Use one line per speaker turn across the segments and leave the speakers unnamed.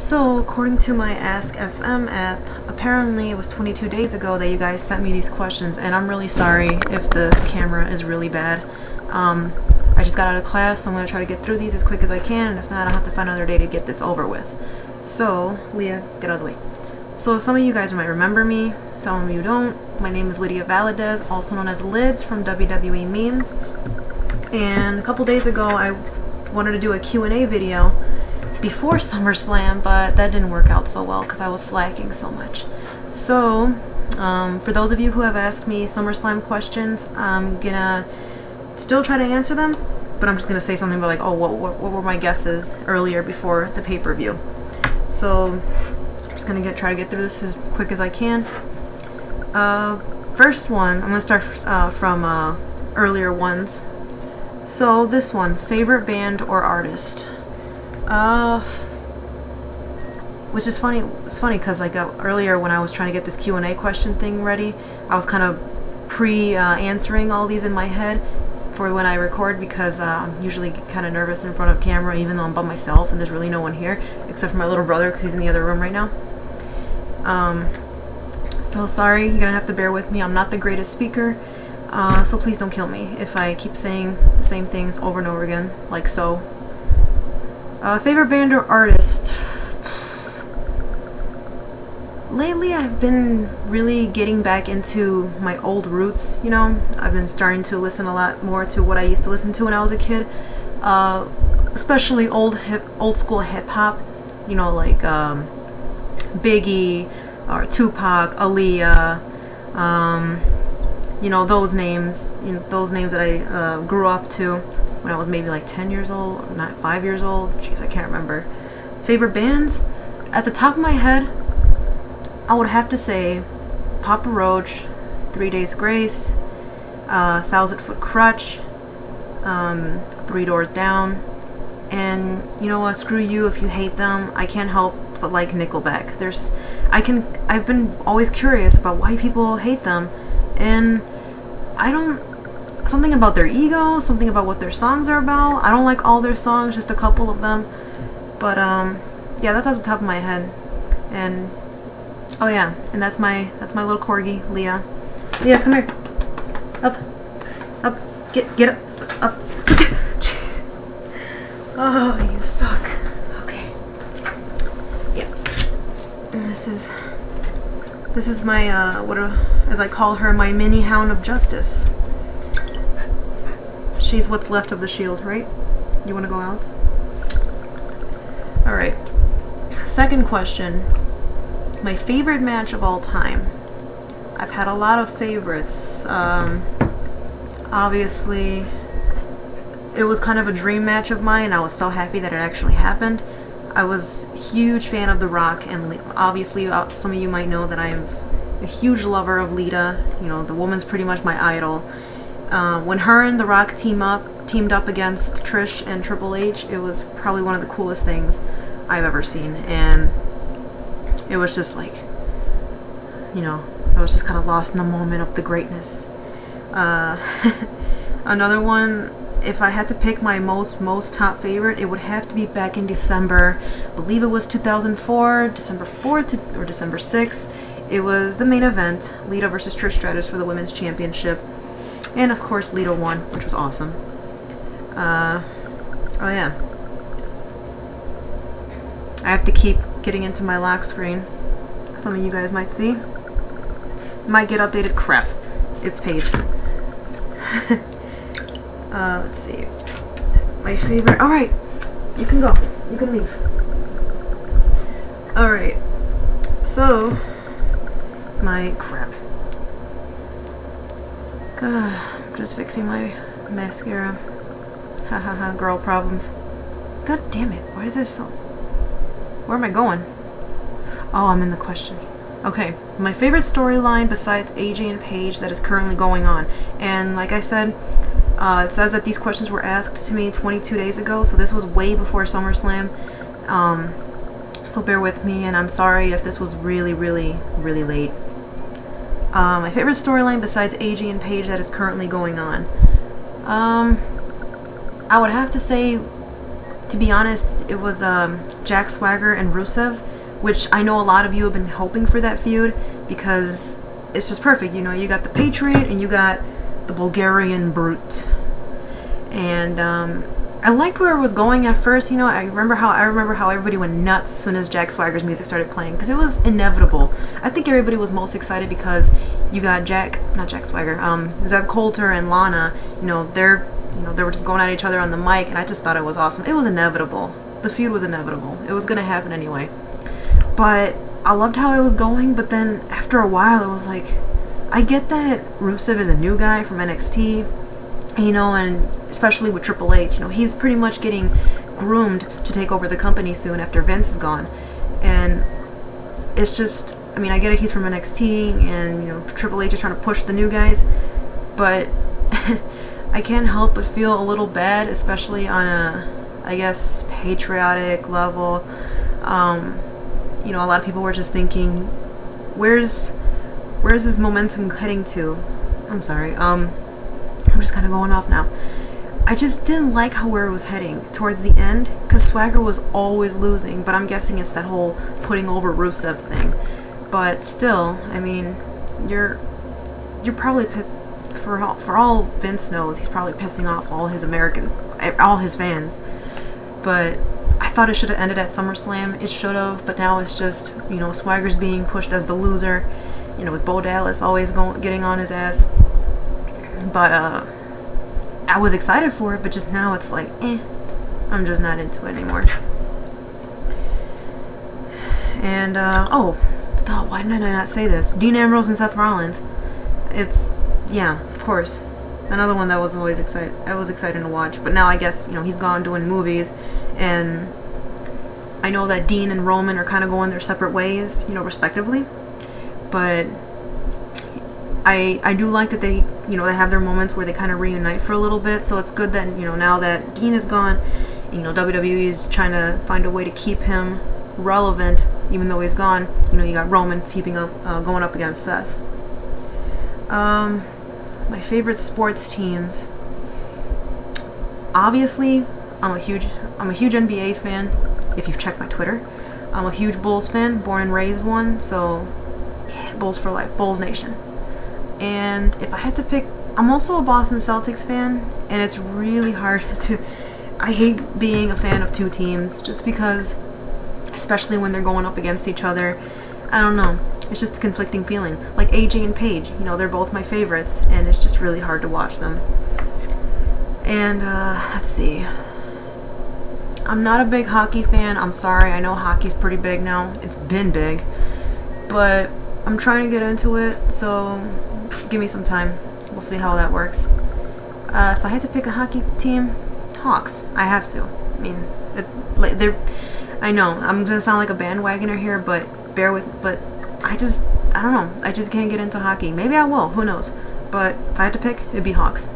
So, according to my Ask FM app, apparently it was 22 days ago that you guys sent me these questions, and I'm really sorry if this camera is really bad. I just got out of class, so I'm going to try to get through these as quick as I can, and if not, I'll have to find another day to get this over with. So, Leah, get out of the way. So, some of you guys might remember me, some of you don't. My name is Lydia Valadez, also known as Lidz from WWE Memes. And a couple days ago, I wanted to do a Q&A video before Summerslam, but that didn't work out so well because I was slacking so much. So, for those of you who have asked me SummerSlam questions, I'm gonna still try to answer them, but I'm just gonna say something about like, oh, what were my guesses earlier before the pay-per-view. So, I'm just gonna try to get through this as quick as I can. First one, I'm gonna start from earlier ones. So this one, favorite band or artist? Which is funny. It's funny because like earlier when I was trying to get this Q&A question thing ready, I was kind of answering all these in my head for when I record, because I'm usually kind of nervous in front of camera, even though I'm by myself and there's really no one here except for my little brother because he's in the other room right now. So sorry, you're gonna have to bear with me. I'm not the greatest speaker, so please don't kill me if I keep saying the same things over and over again, like so. Favorite band or artist? Lately, I've been really getting back into my old roots, you know? I've been starting to listen a lot more to what I used to listen to when I was a kid. Especially old school hip-hop, you know, like Biggie, or Tupac, Aaliyah, you know, those names that I grew up to when I was maybe like 10 years old, or not 5 years old. Jeez, I can't remember. Favorite bands? At the top of my head, I would have to say Papa Roach, 3 Days Grace, 1,000 Foot Crutch, 3 Doors Down, and you know what? Screw you if you hate them. I can't help but like Nickelback. I've been always curious about why people hate them, and something about their ego, something about what their songs are about. I don't like all their songs, just a couple of them. But yeah, that's off the top of my head. And oh yeah, and that's my little corgi, Leah. Leah, come here. Up. Get up. Oh, you suck. Okay. Yeah. And this is my as I call her, my mini hound of justice. She's what's left of the shield, right? You want to go out? All right. Second question. My favorite match of all time. I've had a lot of favorites. Obviously, it was kind of a dream match of mine. I was so happy that it actually happened. I was a huge fan of The Rock, and obviously some of you might know that I'm a huge lover of Lita. You know, the woman's pretty much my idol. When her and The Rock teamed up against Trish and Triple H, it was probably one of the coolest things I've ever seen, and it was just like, you know, I was just kind of lost in the moment of the greatness. Another one, if I had to pick my most top favorite, it would have to be back in December. I believe it was 2004, December 4th or December 6th. It was the main event, Lita versus Trish Stratus for the Women's Championship. And of course, Lita won, which was awesome. Oh yeah. I have to keep getting into my lock screen. Some of you guys might see. Might get updated. Crap. It's Paige. Let's see. My favorite. Alright. You can go. You can leave. Alright. So, my crap. I'm just fixing my mascara. Ha ha ha, girl problems. God damn it. Why is there so... Where am I going? Oh, I'm in the questions. Okay, my favorite storyline besides AJ and Paige that is currently going on. And like I said, it says that these questions were asked to me 22 days ago, so this was way before SummerSlam. So bear with me, and I'm sorry if this was really, really, really late. My favorite storyline besides AJ and Paige that is currently going on. I would have to say to be honest, it was Jack Swagger and Rusev, which I know a lot of you have been hoping for that feud because it's just perfect. You know, you got the Patriot and you got the Bulgarian Brute, and I liked where it was going at first. You know, I remember how everybody went nuts as soon as Jack Swagger's music started playing because it was inevitable. I think everybody was most excited because you got not Jack Swagger, Zeb Coulter and Lana. You know, they were just going at each other on the mic, and I just thought it was awesome. It was inevitable. The feud was inevitable. It was gonna happen anyway. But I loved how it was going. But then after a while, it was like, I get that Rusev is a new guy from NXT, you know, and especially with Triple H, you know, he's pretty much getting groomed to take over the company soon after Vince is gone. And it's just, I mean, I get it, he's from NXT, and, you know, Triple H is trying to push the new guys, but I can't help but feel a little bad, especially on a, I guess, patriotic level. You know, a lot of people were just thinking, where's this momentum heading to? I'm sorry, I'm just kind of going off now. I just didn't like where it was heading towards the end, because Swagger was always losing, but I'm guessing it's that whole putting over Rusev thing. But still, I mean, you're probably pissed, for all Vince knows, he's probably pissing off all his fans. But I thought it should have ended at SummerSlam. It should have, but now it's just, you know, Swagger's being pushed as the loser, you know, with Bo Dallas always getting on his ass. But I was excited for it, but just now it's like, I'm just not into it anymore. And why did I not say this? Dean Ambrose and Seth Rollins. Yeah, of course. Another one that was always I was excited to watch. But now I guess, you know, he's gone doing movies, and I know that Dean and Roman are kind of going their separate ways, you know, respectively. But I do like that they, you know, they have their moments where they kind of reunite for a little bit. So it's good that, you know, now that Dean is gone, you know, WWE is trying to find a way to keep him relevant, even though he's gone. You know, you got Roman going up against Seth. My favorite sports teams. Obviously, I'm a huge NBA fan. If you've checked my Twitter, I'm a huge Bulls fan, born and raised one. So, yeah, Bulls for life, Bulls Nation. And if I had to pick, I'm also a Boston Celtics fan, and it's really hard to. I hate being a fan of two teams just because, especially when they're going up against each other. I don't know. It's just a conflicting feeling. Like AJ and Paige, you know, they're both my favorites, and it's just really hard to watch them. And, let's see. I'm not a big hockey fan. I'm sorry. I know hockey's pretty big now. It's been big. But I'm trying to get into it, so give me some time. We'll see how that works. If I had to pick a hockey team, Hawks. I have to. I mean, I know, I'm gonna sound like a bandwagoner here, but I don't know. I just can't get into hockey. Maybe I will. Who knows? But if I had to pick, it'd be Hawks.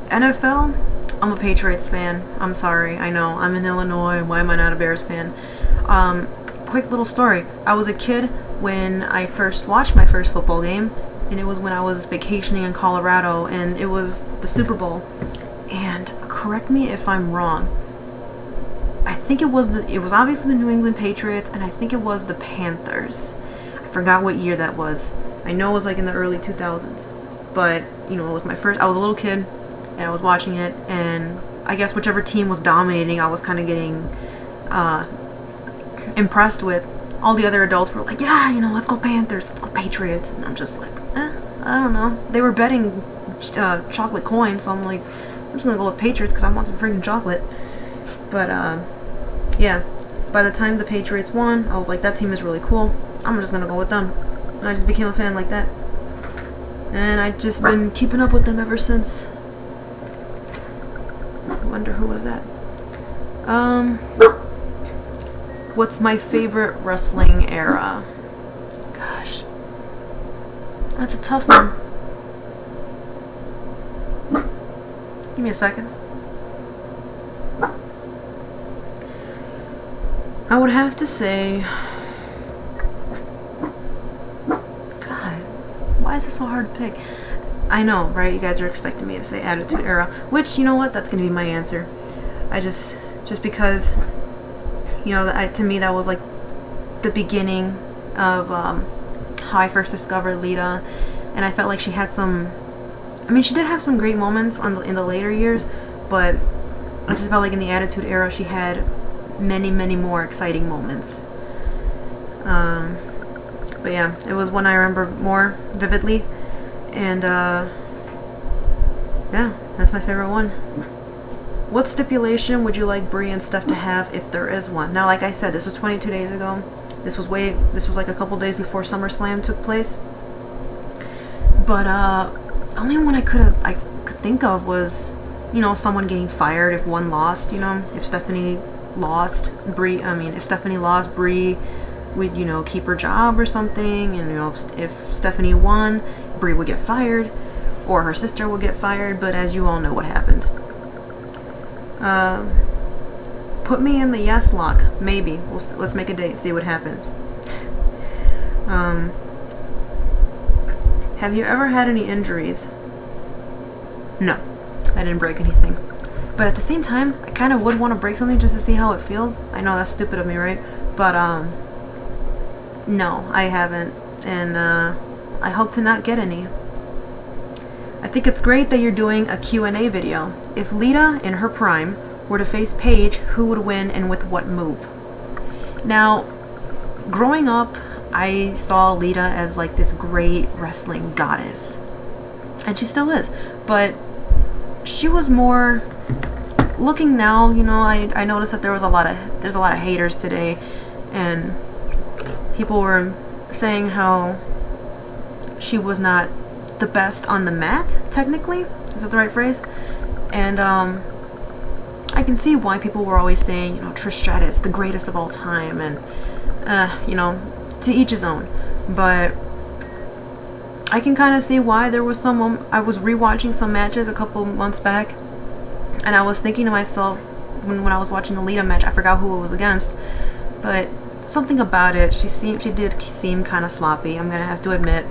NFL, I'm a Patriots fan. I'm sorry. I know. I'm in Illinois. Why am I not a Bears fan? Quick little story. I was a kid when I first watched my first football game, and it was when I was vacationing in Colorado, and it was the Super Bowl. And correct me if I'm wrong. I think it was obviously the New England Patriots, and I think it was the Panthers. I forgot what year that was. I know it was like in the early 2000s. But, you know, it was I was a little kid, and I was watching it, and I guess whichever team was dominating, I was kind of getting impressed with. All the other adults were like, yeah, you know, let's go Panthers, let's go Patriots. And I'm just like, I don't know. They were betting chocolate coins, so I'm like, I'm just gonna go with Patriots because I want some freaking chocolate. But, yeah, by the time the Patriots won, I was like, that team is really cool. I'm just gonna go with them. And I just became a fan like that. And I've just been keeping up with them ever since. I wonder who was that? What's my favorite wrestling era? Gosh. That's a tough one. Give me a second. I would have to say... God, why is it so hard to pick? I know, right? You guys are expecting me to say Attitude Era, which, you know what? That's going to be my answer. I just because, you know, to me that was like the beginning of how I first discovered Lita, and I felt like she had some. I mean, she did have some great moments in the later years, but I just felt like in the Attitude Era she had many more exciting moments. But yeah, it was one I remember more vividly, and yeah, that's my favorite one. What stipulation would you like Brie and Steph to have if there is one? Now, like I said, this was 22 days ago. This was like a couple days before SummerSlam took place. But only one I could think of was, you know, someone getting fired if one lost. You know, if Stephanie lost, Brie would, you know, keep her job or something. And, you know, if Stephanie won, Brie would get fired, or her sister would get fired. But as you all know, what happened. Put me in the yes lock. Maybe. Let's make a date. See what happens. Have you ever had any injuries? No. I didn't break anything. But at the same time, I kind of would want to break something just to see how it feels. I know that's stupid of me, right? But, no, I haven't. And, I hope to not get any. I think it's great that you're doing a Q&A video. If Lita, in her prime, were to face Paige, who would win and with what move? Now, growing up, I saw Lita as like this great wrestling goddess. And she still is. But she was more... Looking now, you know, I noticed that there's a lot of haters today, and people were saying how she was not the best on the mat, technically. Is that the right phrase? And I can see why people were always saying, you know, Trish Stratus, the greatest of all time, and you know, to each his own. But I can kind of see why there was some. I was rewatching some matches a couple months back, and I was thinking to myself when I was watching the Lita match, I forgot who it was against, but something about it, she did seem kind of sloppy. I'm gonna have to admit.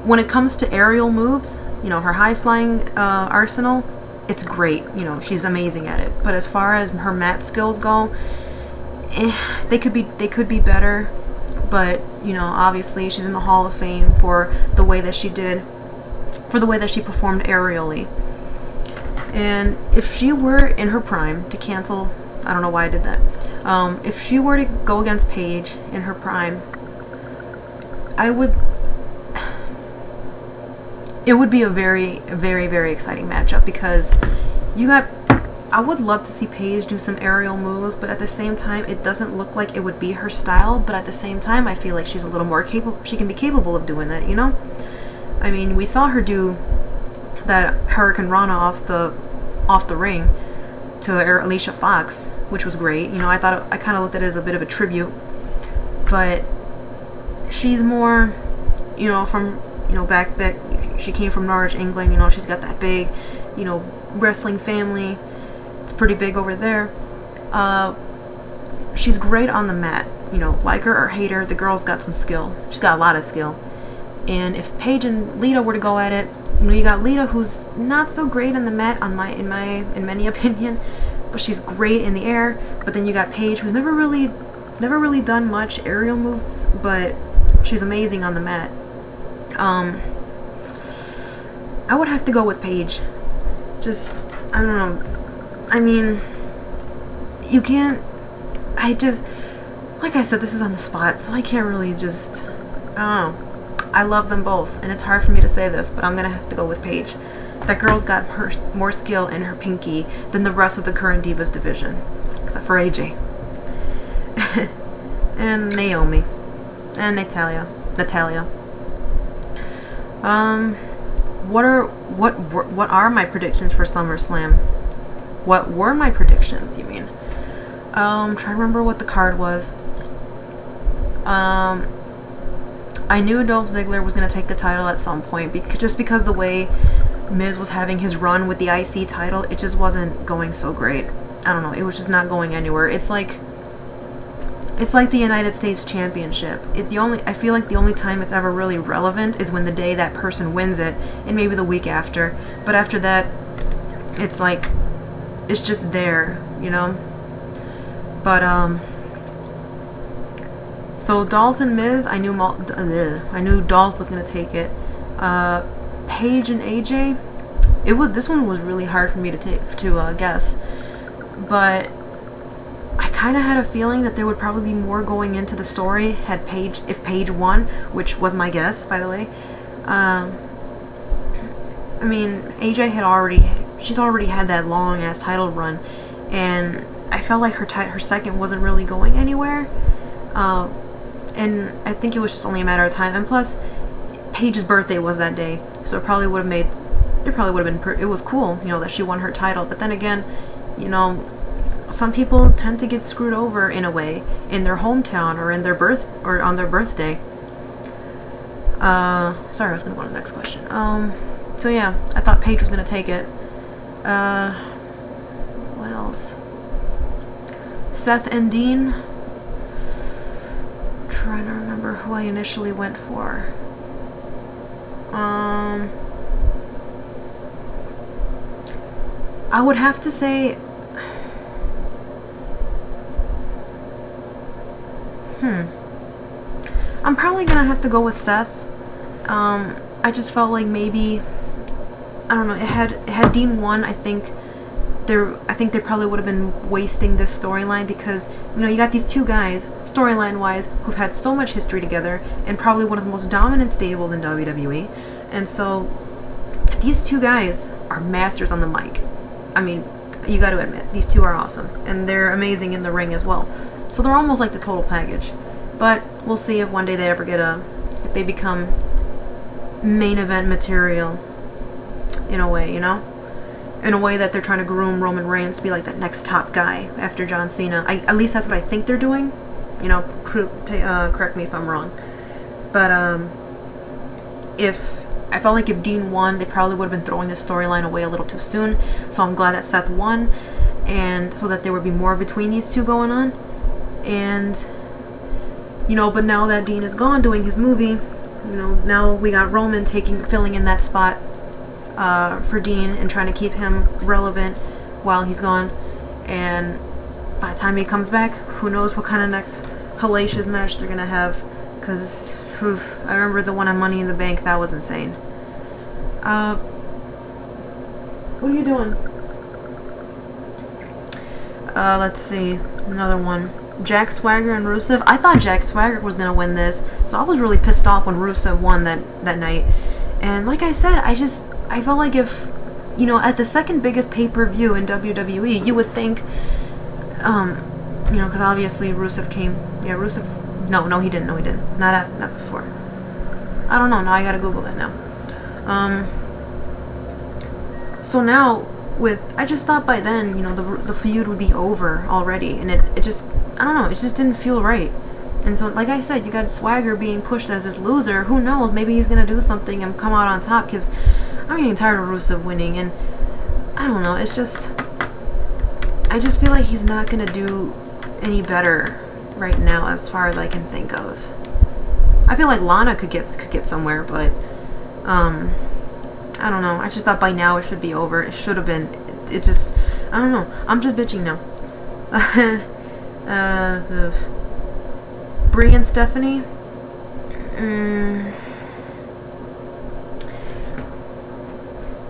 When it comes to aerial moves, you know, her high-flying arsenal, it's great. You know, she's amazing at it. But as far as her mat skills go, they could be better. But, you know, obviously she's in the Hall of Fame for the way that she performed aerially. And if she were in her prime to cancel, I don't know why I did that. If she were to go against Paige in her prime, it would be a very exciting matchup, because I would love to see Paige do some aerial moves, but at the same time, it doesn't look like it would be her style, but at the same time, I feel like she's a little more capable, she can be capable of doing that, you know? I mean, we saw her do that Hurricane Rana off the ring to Alicia Fox, which was great. You know, I kind of looked at it as a bit of a tribute, but she's more, you know, from, you know, back she came from Norwich, England. You know, she's got that big, you know, wrestling family. It's pretty big over there. She's great on the mat. You know, like her or hate her, the girl's got some skill. She's got a lot of skill. And if Paige and Lita were to go at it, you know, you got Lita, who's not so great on the mat, in many opinion, but she's great in the air. But then you got Paige, who's never really done much aerial moves, but she's amazing on the mat. I would have to go with Paige. Just, I don't know. I mean, you can't. Like I said, this is on the spot, so I can't really just. I don't know. I love them both, and it's hard for me to say this, but I'm gonna have to go with Paige. That girl's got more skill in her pinky than the rest of the current Divas division, except for AJ. And Naomi. And Natalia. What are my predictions for SummerSlam? What were my predictions, you mean? Trying to remember what the card was. I knew Dolph Ziggler was going to take the title at some point, just because the way Miz was having his run with the IC title, it just wasn't going so great. I don't know, it was just not going anywhere. It's like the United States Championship. I feel like the only time it's ever really relevant is when the day that person wins it, and maybe the week after. But after that, it's like, it's just there, you know? But, so Dolph and Miz, I knew Dolph was gonna take it. Paige and AJ, this one was really hard for me to guess, but I kind of had a feeling that there would probably be more going into the story if Paige won, which was my guess, by the way. I mean, AJ she's already had that long ass title run, and I felt like her second wasn't really going anywhere. And I think it was just only a matter of time. And plus, Paige's birthday was that day, so it probably would have been. It was cool, you know, that she won her title. But then again, you know, some people tend to get screwed over in a way in their hometown or on their birthday. Sorry, I was gonna go to the next question. So yeah, I thought Paige was gonna take it. What else? Seth and Dean. Trying to remember who I initially went for. I would have to say, I'm probably gonna have to go with Seth. I just felt like maybe, I don't know, had Dean won, I think they probably would have been wasting this storyline, because, you know, you got these two guys, storyline wise, who've had so much history together and probably one of the most dominant stables in WWE. And so these two guys are masters on the mic. I mean, you got to admit, these two are awesome, and they're amazing in the ring as well. So they're almost like the total package. But we'll see if one day they ever if they become main event material in a way, you know? In a way that they're trying to groom Roman Reigns to be like that next top guy after John Cena. At least that's what I think they're doing. You know, correct me if I'm wrong. But I felt like if Dean won, they probably would have been throwing this storyline away a little too soon. So I'm glad that Seth won, and so that there would be more between these two going on. And, you know, but now that Dean is gone doing his movie, you know, now we got Roman filling in that spot for Dean and trying to keep him relevant while he's gone. And by the time he comes back, who knows what kind of next hellacious match they're gonna have, because I remember the one on Money in the Bank. That was insane. What are you doing? Let's see, another one. Jack Swagger and Rusev. I thought Jack Swagger was gonna win this, so I was really pissed off when Rusev won that night. And like I said, I felt like if, you know, at the second biggest pay-per-view in WWE, you would think, you know, because obviously Rusev came. Yeah, Rusev. No, he didn't. No, he didn't. Not before. I don't know. Now I gotta Google that now. So now I just thought by then, you know, the feud would be over already, and it just, I don't know, it just didn't feel right. And so, like I said, you got Swagger being pushed as this loser. Who knows? Maybe he's gonna do something and come out on top, because I'm getting tired of Rusev winning, and I don't know. It's just, I just feel like he's not gonna do any better right now, as far as I can think of. I feel like Lana could get somewhere, but I don't know. I just thought by now it should be over. It should have been. It just, I don't know. I'm just bitching now. Brie and Stephanie.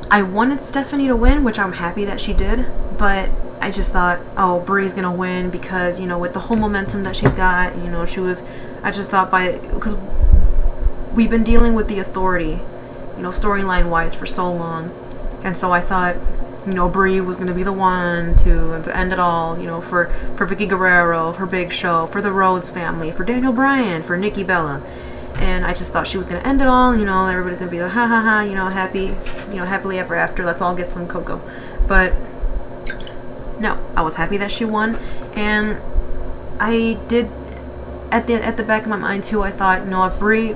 I wanted Stephanie to win, which I'm happy that she did, but I just thought, oh, Brie's gonna win because, you know, with the whole momentum that she's got, you know, I just thought because we've been dealing with the Authority, you know, storyline wise for so long, and so I thought, you know, Brie was gonna be the one to end it all, you know, for Vicky Guerrero, for Big Show, for the Rhodes family, for Daniel Bryan, for Nikki Bella. And I just thought she was going to end it all, you know, everybody's going to be like, ha ha ha, you know, happily ever after, let's all get some cocoa. But, no, I was happy that she won, and I did, at the back of my mind, too, I thought, you know, if Brie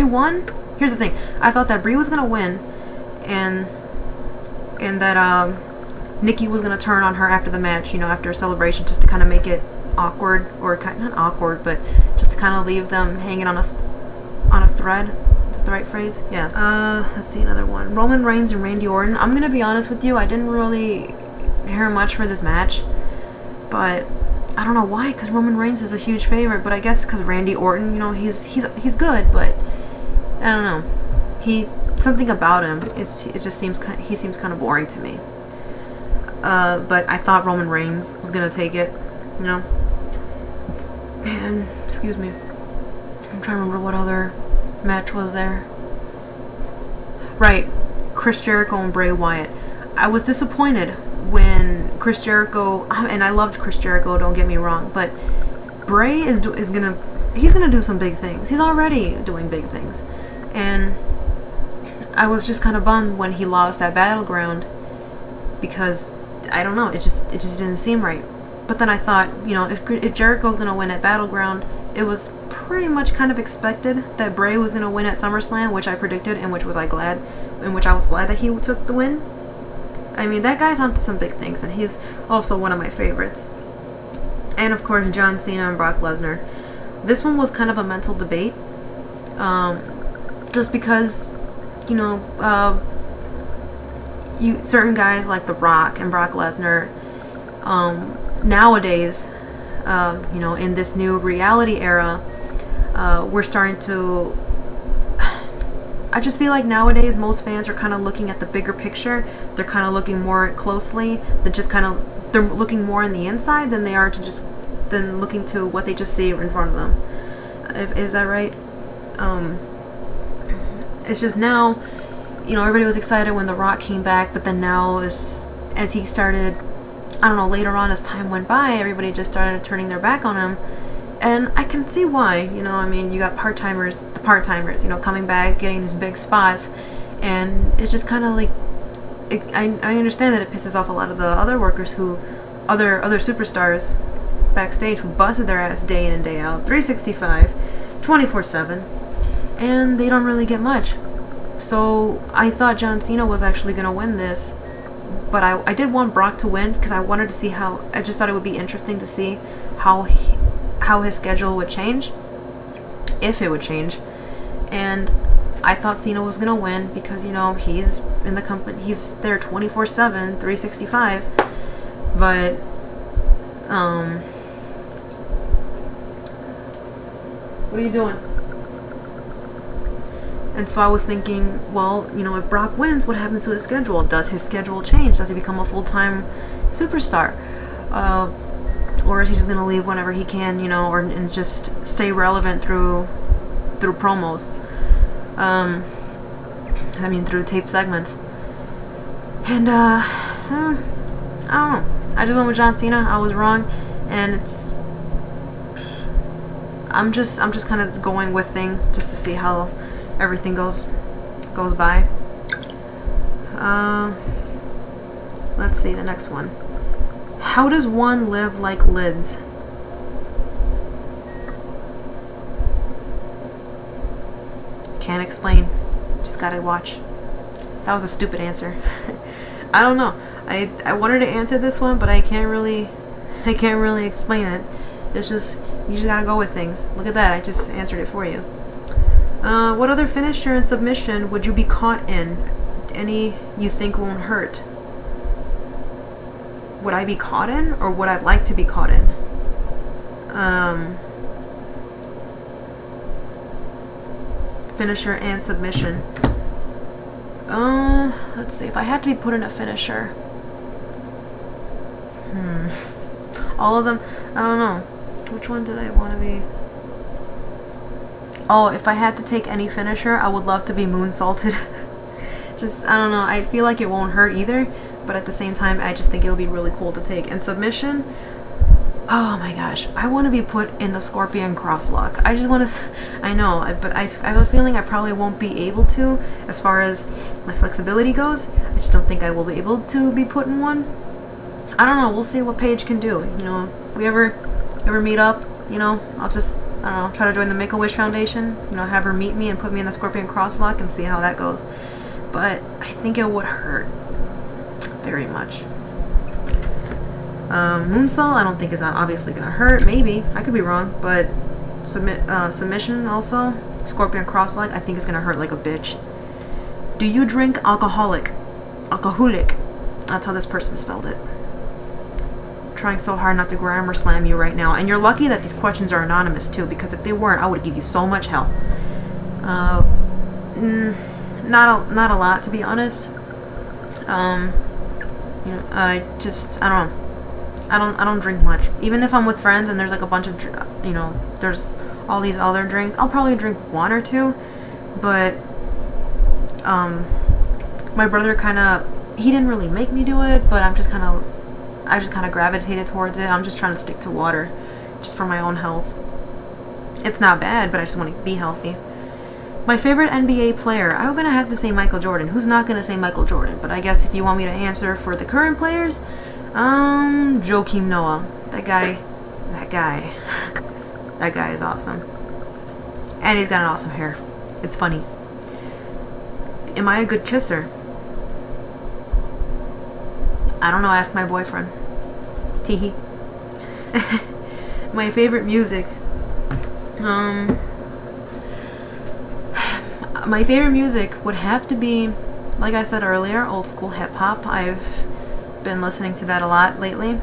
won, here's the thing, I thought that Brie was going to win, and that, Nikki was going to turn on her after the match, you know, after a celebration, just to kind of make it awkward, or not awkward, but just to kind of leave them hanging on a thread. the right phrase? Yeah. Let's see another one. Roman Reigns and Randy Orton. I'm gonna be honest with you, I didn't really care much for this match, but I don't know why, because Roman Reigns is a huge favorite, but I guess because Randy Orton, you know, he's good, but I don't know. Something about him, it just seems he seems kind of boring to me. But I thought Roman Reigns was gonna take it, you know. And excuse me, I'm trying to remember what other match was there. Right, Chris Jericho and Bray Wyatt. I was disappointed when Chris Jericho, and I loved Chris Jericho, don't get me wrong, but Bray is gonna do some big things. He's already doing big things, and I was just kind of bummed when he lost that Battleground, because I don't know, it just didn't seem right. But then I thought, you know, if Jericho's gonna win at Battleground, it was pretty much kind of expected that Bray was gonna win at SummerSlam, which I predicted, and which I was glad that he took the win. I mean, that guy's onto some big things, and he's also one of my favorites. And of course, John Cena and Brock Lesnar. This one was kind of a mental debate, just because, you know, certain guys like The Rock and Brock Lesnar, nowadays, you know, in this new reality era, we're starting to. I just feel like nowadays most fans are kind of looking at the bigger picture. They're kind of looking more closely. They're looking more in the inside than they are than looking to what they just see in front of them. Is that right? It's just now, you know, everybody was excited when The Rock came back, but then now as he started, I don't know, later on as time went by, everybody just started turning their back on him. And I can see why, you know, I mean, you got part-timers, you know, coming back, getting these big spots, and it's just kind of like, I understand that it pisses off a lot of the other workers other superstars backstage who busted their ass day in and day out, 365, 24/7, and they don't really get much. So I thought John Cena was actually going to win this, but I did want Brock to win because I wanted to see I just thought it would be interesting to see how his schedule would change, if it would change. And I thought Cena was gonna win because, you know, he's in the company, he's there 24/7, 365. But what are you doing? And so I was thinking, well, you know, if Brock wins, what happens to his schedule? Does his schedule change? Does he become a full-time superstar? Or is he just gonna leave whenever he can, you know, and just stay relevant through promos? I mean, through tape segments. And I don't know. I just went with John Cena. I was wrong, and I'm just kind of going with things just to see how everything goes by. Let's see the next one. How does one live like Lidz? Can't explain. Just gotta watch. That was a stupid answer. I don't know. I wanted to answer this one, but I can't really explain it. It's just, you just gotta go with things. Look at that. I just answered it for you. What other finisher and submission would you be caught in? Any you think won't hurt? Would I be caught in, or would I like to be caught in? Finisher and submission. Let's see. If I had to be put in a finisher. All of them? I don't know. Which one did I want to be? Oh, if I had to take any finisher, I would love to be moonsaulted. Just, I don't know. I feel like it won't hurt either. But at the same time, I just think it would be really cool to take. And submission, oh my gosh, I want to be put in the Scorpion Crosslock. I just want to, I know, but I have a feeling I probably won't be able to as far as my flexibility goes. I just don't think I will be able to be put in one. I don't know, we'll see what Paige can do. You know, if we ever meet up, you know, I'll just, I don't know, try to join the Make-A-Wish Foundation, you know, have her meet me and put me in the Scorpion Crosslock and see how that goes. But I think it would hurt very much. Moonsault, I don't think is obviously gonna hurt. Maybe, I could be wrong, but submission also, Scorpion cross-leg, I think it's gonna hurt like a bitch. Do you drink alcoholic? Alcoholic. That's how this person spelled it. Trying so hard not to grammar slam you right now. And you're lucky that these questions are anonymous too, because if they weren't, I would give you so much hell. Not a lot, to be honest. You know, I don't drink much. Even if I'm with friends and there's like a bunch of, you know, there's all these other drinks, I'll probably drink one or two. But my brother he didn't really make me do it, but I just kind of gravitated towards it. I'm just trying to stick to water, just for my own health. It's not bad, but I just want to be healthy. My favorite NBA player, I'm gonna have to say Michael Jordan. Who's not gonna say Michael Jordan? But I guess if you want me to answer for the current players, Joakim Noah. That guy is awesome. And he's got an awesome hair. It's funny. Am I a good kisser? I don't know, ask my boyfriend. Teehee. My favorite music. My favorite music would have to be, like I said earlier, old school hip hop. I've been listening to that a lot lately.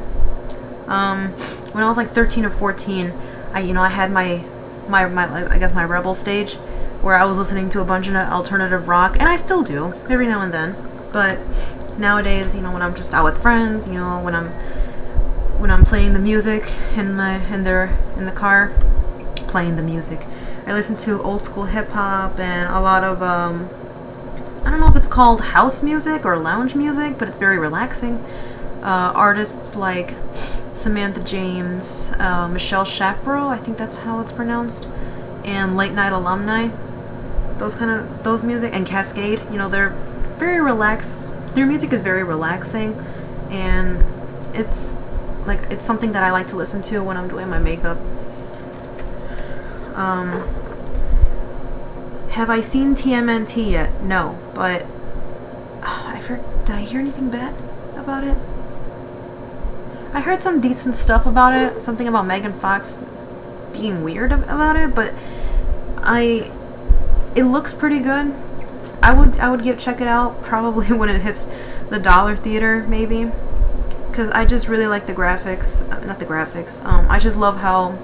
When I was like 13 or 14, I had my I guess my rebel stage, where I was listening to a bunch of alternative rock, and I still do every now and then. But nowadays, when I'm just out with friends, when I'm playing the music in the car, playing the music, I listen to old school hip hop and a lot of I don't know if it's called house music or lounge music, but it's very relaxing. Artists like Samantha James, Michelle Shapiro, I think that's how it's pronounced, and Late Night Alumni. Those music, and Cascade, they're very relaxed. Their music is very relaxing, and it's something that I like to listen to when I'm doing my makeup. Have I seen TMNT yet? No, but did I hear anything bad about it? I heard some decent stuff about it, something about Megan Fox being weird about it, but it looks pretty good. I would check it out probably when it hits the Dollar Theater, maybe, because I just really like the graphics. Not the graphics. I just love how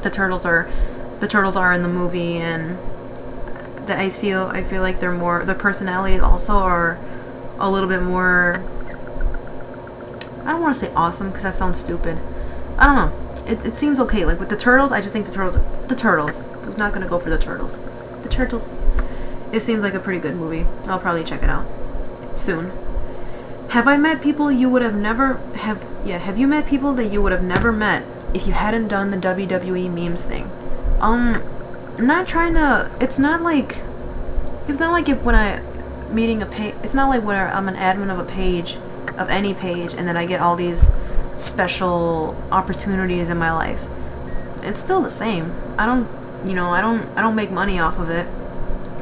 the turtles are in the movie, and that I feel like their personalities also are a little bit more. I don't want to say awesome because that sounds stupid. I don't know. It seems okay. Like with the turtles, I just think the turtles. Who's not gonna go for the turtles? The turtles. It seems like a pretty good movie. I'll probably check it out soon. Have I met people you would have never have you met people that you would have never met if you hadn't done the WWE memes thing? I'm not trying to. It's not like if when I meeting a page. It's not like when I'm an admin of a page, of any page, and then I get all these special opportunities in my life. It's still the same. I don't make money off of it.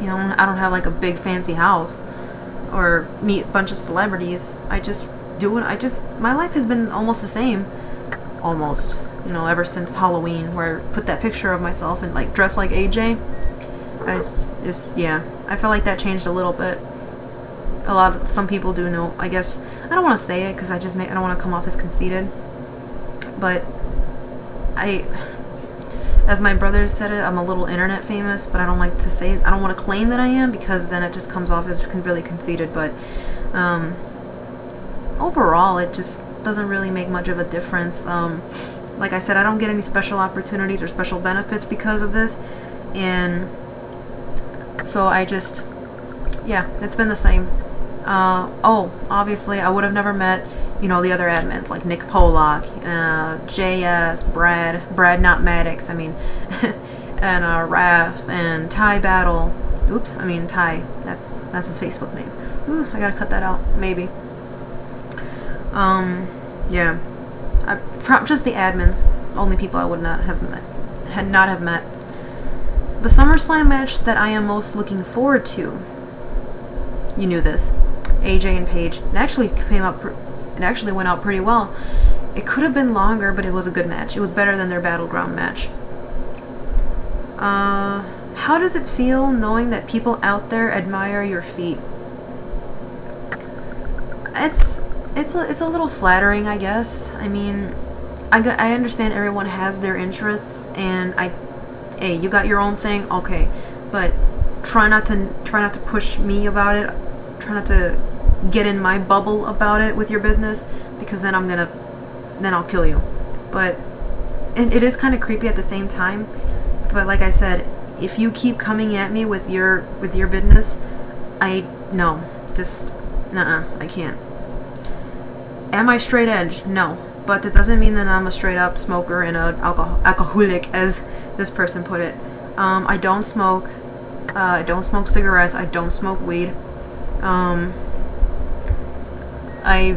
I don't have like a big fancy house or meet a bunch of celebrities. I just do it. My life has been almost the same. Almost. Ever since Halloween, where I put that picture of myself and like dressed like AJ. I felt like that changed a little bit. Some people do know, I guess. I don't want to say it because I don't want to come off as conceited. But as my brother said it, I'm a little internet famous, but I don't like to say it. I don't want to claim that I am, because then it just comes off as really conceited. But overall, it just doesn't really make much of a difference. Like I said, I don't get any special opportunities or special benefits because of this, and so it's been the same. Obviously, I would have never met, the other admins, like Nick Pollock, JS, Brad not Maddox, and Raph, and Ty Battle. Ty, that's his Facebook name. Ooh, I gotta cut that out, maybe. Just the admins, only people I would not have met. The Summerslam match that I am most looking forward to. You knew this. AJ and Paige. It actually went out pretty well. It could have been longer, but it was a good match. It was better than their Battleground match. How does it feel knowing that people out there admire your feet? It's a little flattering, I guess. I mean, I understand everyone has their interests, and hey, you got your own thing, okay, but try not to push me about it. Try not to get in my bubble about it with your business, because then I'll kill you. But it is kind of creepy at the same time. But like I said, if you keep coming at me with your business, I can't. Am I straight edge? No. But that doesn't mean that I'm a straight up smoker and an alcoholic, as this person put it. I don't smoke. I don't smoke cigarettes. I don't smoke weed. I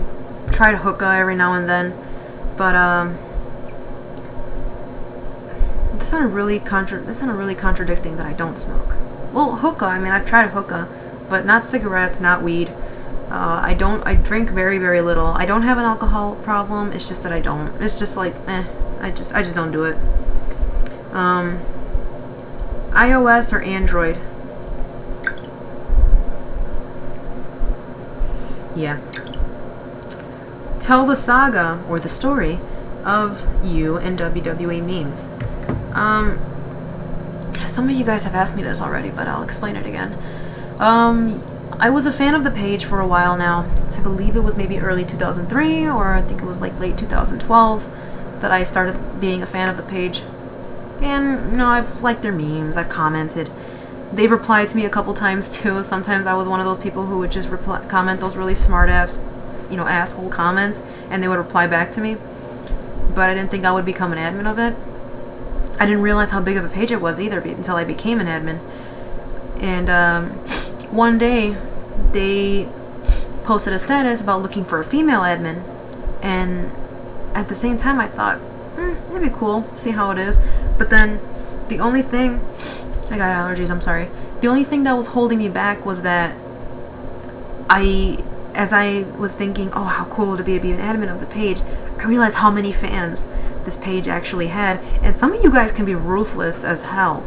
try to hookah every now and then, but this sounded really contradicting that I don't smoke. Well, hookah. I mean, I've tried hookah, but not cigarettes, not weed. I drink very, very little. I don't have an alcohol problem. It's just that I don't. It's just like, I just don't do it. iOS or Android? Yeah. Tell the saga or the story of you and WWE memes. Some of you guys have asked me this already, but I'll explain it again. I was a fan of the page for a while now. I believe it was maybe early 2003, or I think it was like late 2012 that I started being a fan of the page. And, I've liked their memes, I've commented. They've replied to me a couple times too. Sometimes I was one of those people who would just comment those really smart-ass, asshole comments, and they would reply back to me. But I didn't think I would become an admin of it. I didn't realize how big of a page it was either until I became an admin. And one day, they posted a status about looking for a female admin, and at the same time I thought, that'd be cool, see how it is. But then the only thing, I got allergies, I'm sorry. The only thing that was holding me back was that as I was thinking, oh, how cool would it be to be an admin of the page, I realized how many fans this page actually had, and some of you guys can be ruthless as hell.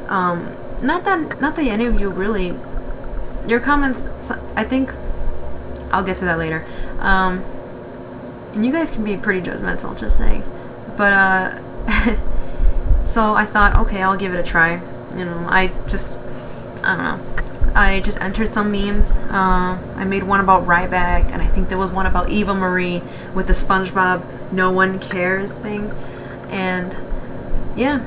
Not that any of you really, your comments, I think, I'll get to that later, and you guys can be pretty judgmental, just saying, but, so I thought, okay, I'll give it a try. I don't know, I just entered some memes. I made one about Ryback, and I think there was one about Eva Marie with the SpongeBob "No One Cares" thing. And yeah,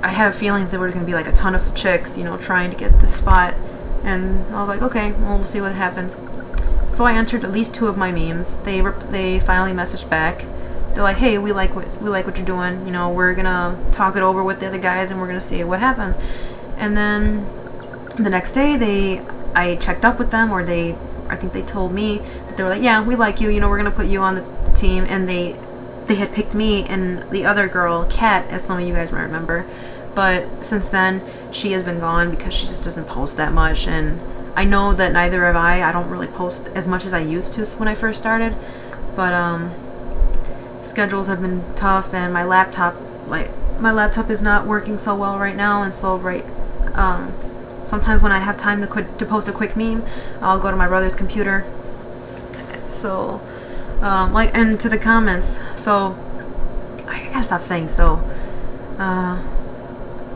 I had a feeling that there were going to be like a ton of chicks, trying to get this spot. And I was like, okay, well, we'll see what happens. So I entered at least 2 of my memes. They finally messaged back. They're like, hey, we like what you're doing. We're gonna talk it over with the other guys, and we're gonna see what happens. And then the next day, I checked up with them, or I think they told me that they were like, yeah, we like you. We're gonna put you on the team. And they had picked me and the other girl, Kat, as some of you guys might remember. But since then, she has been gone because she just doesn't post that much. And I know that neither have I. I don't really post as much as I used to when I first started. But schedules have been tough, and my laptop is not working so well right now, and so sometimes when I have time to post a quick meme, I'll go to my brother's computer. So and to the comments, so I gotta stop saying so.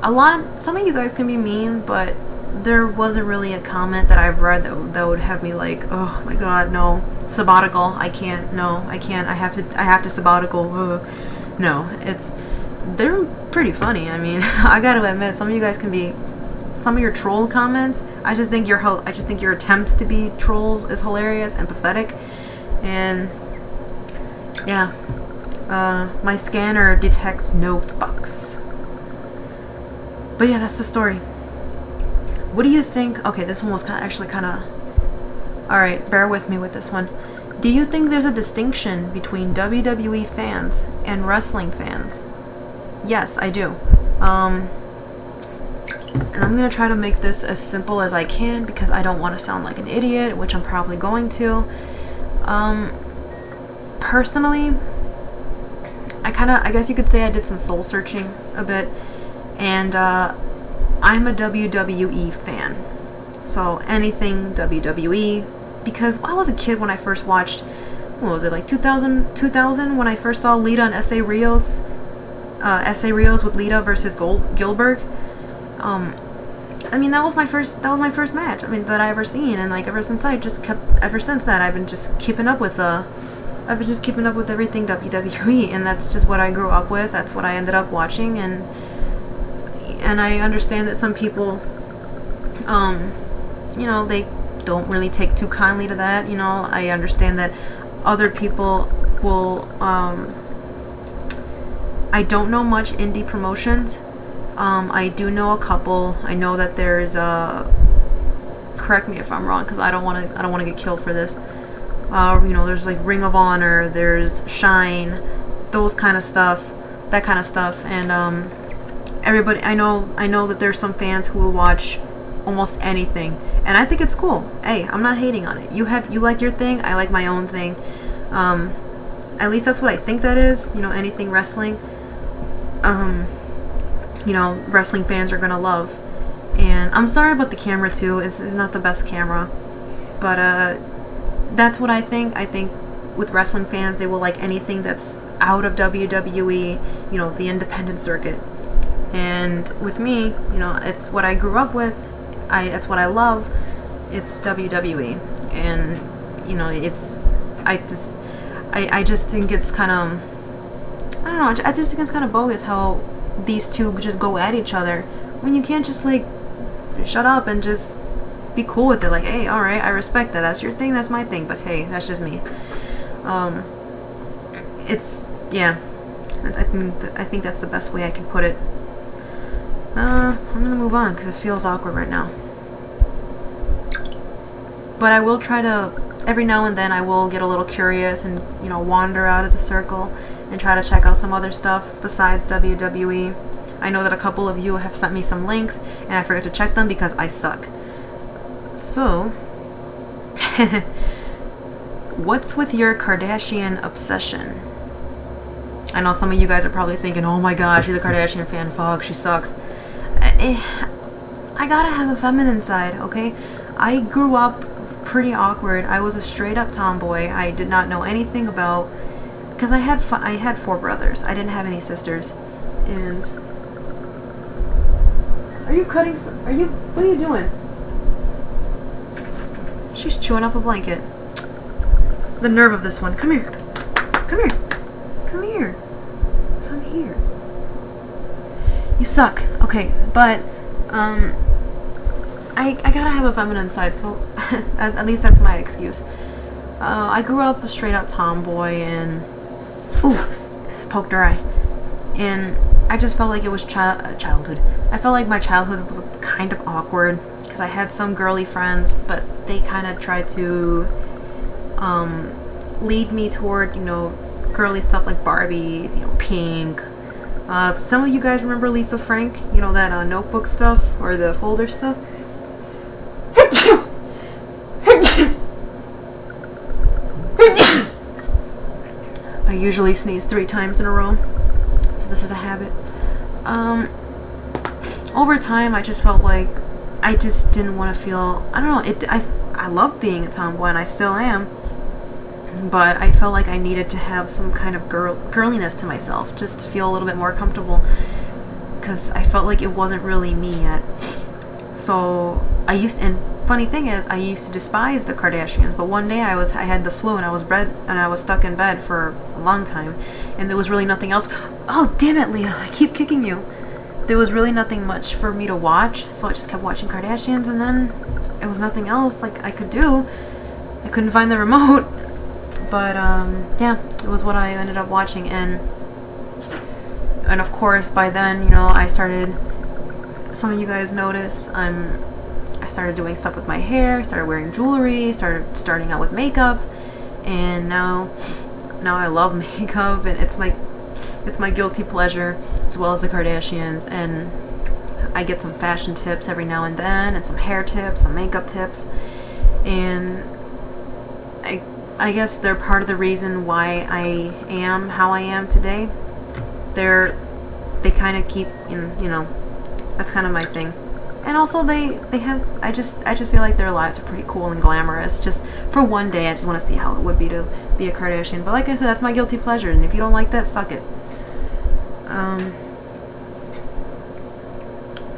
Some of you guys can be mean, but there wasn't really a comment that I've read that would have me like, oh my god, no. Sabbatical, I can't, I have to sabbatical, no, they're pretty funny. I mean, I gotta admit, some of you guys can be, some of your troll comments, I just think your attempts to be trolls is hilarious and pathetic. And yeah, my scanner detects no fucks. But yeah, that's the story. What do you think? Okay, this one was actually kind of, alright, bear with me with this one. Do you think there's a distinction between WWE fans and wrestling fans? Yes, I do. And I'm going to try to make this as simple as I can because I don't want to sound like an idiot, which I'm probably going to. Personally, I guess you could say I did some soul searching a bit. And I'm a WWE fan. So anything WWE, because I was a kid when I first watched, what was it, like 2000 when I first saw Lita and S.A. Rios with Lita versus Gilbert. I mean, that was my first match, I mean, that I ever seen, and like ever since that I've been just keeping up with everything WWE, and that's just what I grew up with. That's what I ended up watching, and I understand that some people, you know, they don't really take too kindly to that. You know, I understand that other people will, I don't know much indie promotions. I do know a couple. I know that there's correct me if I'm wrong, because I don't want to get killed for this. You know, there's like Ring of Honor, there's Shine, that kind of stuff, and everybody, I know that there's some fans who will watch almost anything, and I think it's cool. Hey, I'm not hating on it. You like your thing, I like my own thing. At least that's what I think that is. You know, anything wrestling. You know, wrestling fans are gonna love. And I'm sorry about the camera too. It's not the best camera, but that's what I think. I think with wrestling fans, they will like anything that's out of WWE. You know, the independent circuit. And with me, you know, it's what I grew up with. It's what I love. It's WWE, and you know, I just think it's kind of, I don't know. I just think it's kind of bogus how these two just go at each other when you can't just like shut up and just be cool with it. Like, hey, all right, I respect that. That's your thing. That's my thing. But hey, that's just me. It's, yeah. I think that's the best way I can put it. I'm gonna move on because this feels awkward right now. But I will try to, every now and then I will get a little curious and, you know, wander out of the circle and try to check out some other stuff besides WWE. I know that a couple of you have sent me some links and I forget to check them because I suck. So, what's with your Kardashian obsession? I know some of you guys are probably thinking, oh my gosh, she's a Kardashian fan, fuck, she sucks. I gotta have a feminine side, okay? I grew up pretty awkward. I was a straight up tomboy. I did not know anything about, because I had 4 brothers. I didn't have any sisters. And what are you doing? She's chewing up a blanket. The nerve of this one. Come here. Come here. Come here. Come here. You suck. Okay, but I gotta have a feminine side, so at least that's my excuse. I grew up a straight up tomboy, and poked her eye, and I just felt like it was childhood. I felt like my childhood was kind of awkward because I had some girly friends, but they kind of tried to lead me toward, you know, girly stuff like Barbies, you know, Pink. Some of you guys remember Lisa Frank, you know, that notebook stuff or the folder stuff. I usually sneeze 3 times in a row, so this is a habit. Over time, I just felt like I just didn't want to feel, I don't know, I love being a tomboy, and I still am, but I felt like I needed to have some kind of girliness to myself, just to feel a little bit more comfortable, because I felt like it wasn't really me yet. So and funny thing is, I used to despise the Kardashians, but one day I had the flu and I was stuck in bed for a long time, and there was really nothing else. Oh damn it, Leah! I keep kicking you. There was really nothing much for me to watch, so I just kept watching Kardashians, and then it was nothing else like I could do. I couldn't find the remote, but yeah, it was what I ended up watching, and of course by then, you know, I started. Some of you guys notice I started doing stuff with my hair, started wearing jewelry, starting out with makeup, and now I love makeup, and it's my guilty pleasure, as well as the Kardashians, and I get some fashion tips every now and then, and some hair tips, some makeup tips, and I guess they're part of the reason why I am how I am today. They kind of keep, you know, That's kind of my thing. And also they have, I just feel like their lives are pretty cool and glamorous. Just for one day, I just want to see how it would be to be a Kardashian. But like I said, that's my guilty pleasure, and if you don't like that, suck it.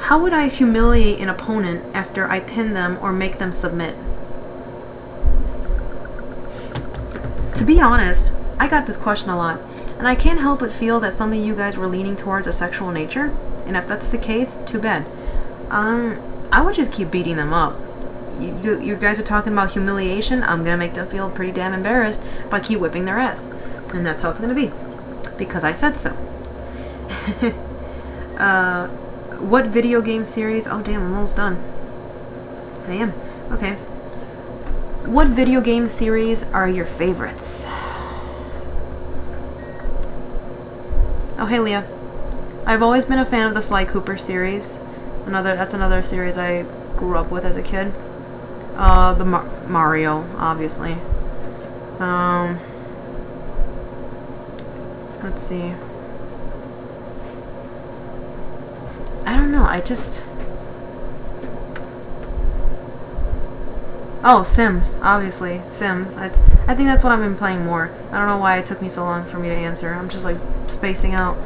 How would I humiliate an opponent after I pin them or make them submit? To be honest, I got this question a lot, and I can't help but feel that some of you guys were leaning towards a sexual nature, and if that's the case, too bad. I would just keep beating them up. You guys are talking about humiliation. I'm gonna make them feel pretty damn embarrassed by keep whipping their ass, and that's how it's gonna be, because I said so. What video game series? Oh damn, I'm almost done. I am. Okay. What video game series are your favorites? Oh hey Leah. I've always been a fan of the Sly Cooper series. That's another series I grew up with as a kid. The Mario, obviously. Let's see. I don't know. Oh, Sims, obviously. Sims. I think that's what I've been playing more. I don't know why it took me so long for me to answer. I'm just like spacing out.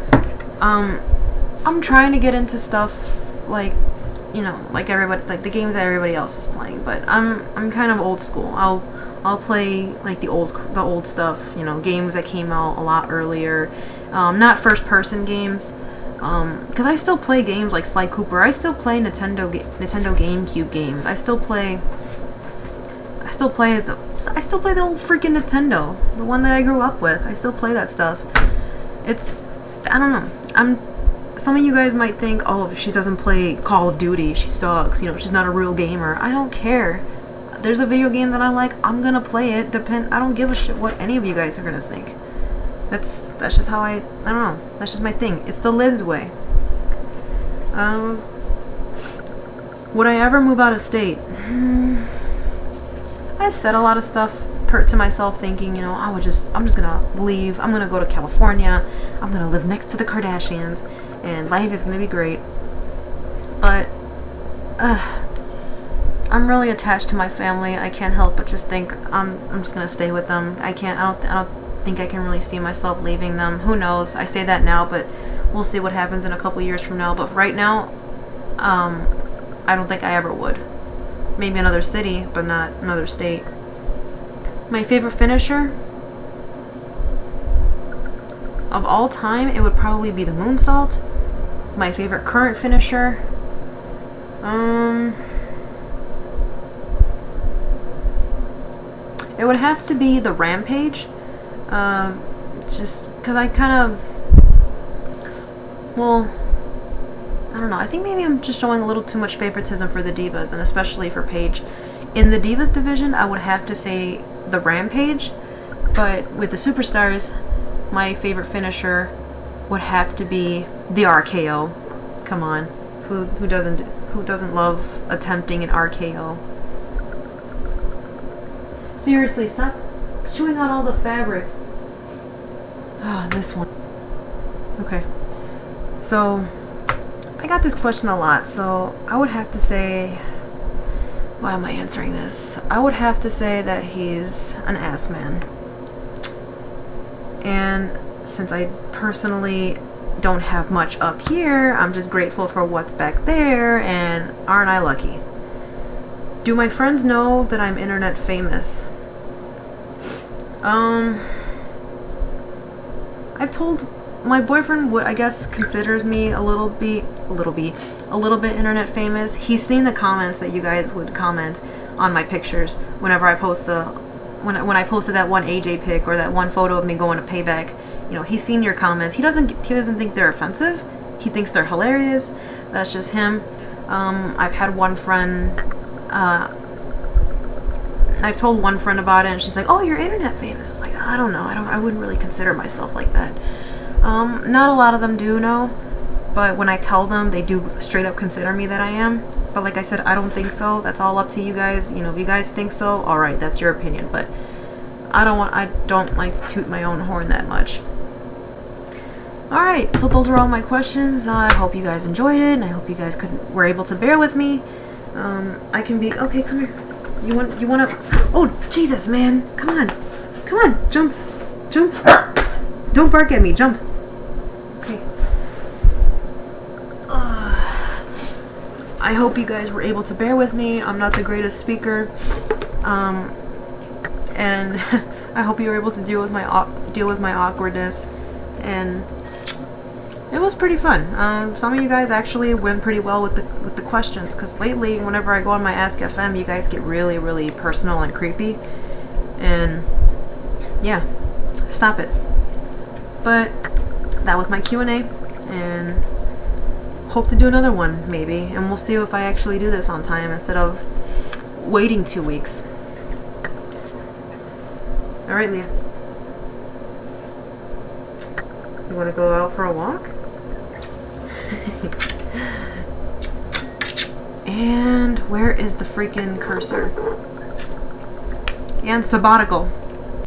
I'm trying to get into stuff like, you know, like everybody, like the games that everybody else is playing, but I'm kind of old school. I'll play like the old stuff, you know, games that came out a lot earlier. Not first person games. Because I still play games like Sly Cooper. I still play Nintendo GameCube games. I still play the old freaking Nintendo, the one that I grew up with. I still play that stuff. I don't know. Some of you guys might think, oh, if she doesn't play Call of Duty, she sucks. You know, she's not a real gamer. I don't care. There's a video game that I like. I'm gonna play it. I don't give a shit what any of you guys are gonna think. That's just how I don't know. That's just my thing. It's the Lidz way. Would I ever move out of state? I've said a lot of stuff to myself thinking, you know, I'm just gonna leave. I'm gonna go to California. I'm gonna live next to the Kardashians, and life is gonna be great. But I'm really attached to my family. I can't help but just think I'm just gonna stay with them. I don't think I can really see myself leaving them. Who knows? I say that now, but we'll see what happens in a couple years from now. But right now, I don't think I ever would. Maybe another city, but not another state. My favorite finisher of all time, it would probably be the moonsault. My favorite current finisher, it would have to be the rampage. Just because I kind of, well, I don't know. I think maybe I'm just showing a little too much favoritism for the divas, and especially for Paige. In the divas division, I would have to say the rampage, but with the superstars, my favorite finisher would have to be the RKO. Come on, who doesn't love attempting an RKO? Seriously, stop chewing out all the fabric. Ah, this one. Okay, so I got this question a lot, so I would have to say, why am I answering this? I would have to say that he's an ass man. And since I personally don't have much up here, I'm just grateful for what's back there, and aren't I lucky? Do my friends know that I'm internet famous? I've told my boyfriend I guess considers me a little bit internet famous. He's seen the comments that you guys would comment on my pictures whenever I post when I posted that one AJ pic or that one photo of me going to Payback. You know, he's seen your comments. He doesn't think they're offensive. He thinks they're hilarious. That's just him. I've had one friend. I've told one friend about it, and she's like, "Oh, you're internet famous." I was like, "I don't know. I wouldn't really consider myself like that." Not a lot of them do know, but when I tell them, they do straight up consider me that I am. But like I said, I don't think so. That's all up to you guys. You know, if you guys think so, all right, that's your opinion. But I don't like toot my own horn that much. Alright, so those were all my questions. I hope you guys enjoyed it, and I hope you guys were able to bear with me. I can be... Okay, come here. You wanna... Oh, Jesus, man. Come on. Come on. Jump. Jump. Don't bark at me. Jump. Okay. I hope you guys were able to bear with me. I'm not the greatest speaker. And I hope you were able to deal with my awkwardness. And it was pretty fun. Some of you guys actually went pretty well with the questions, because lately, whenever I go on my Ask FM, you guys get really, really personal and creepy. And yeah, stop it. But that was my Q&A, and hope to do another one, maybe. And we'll see if I actually do this on time instead of waiting 2 weeks. Alright, Leah. You want to go out for a walk? And where is the freaking cursor? And sabbatical.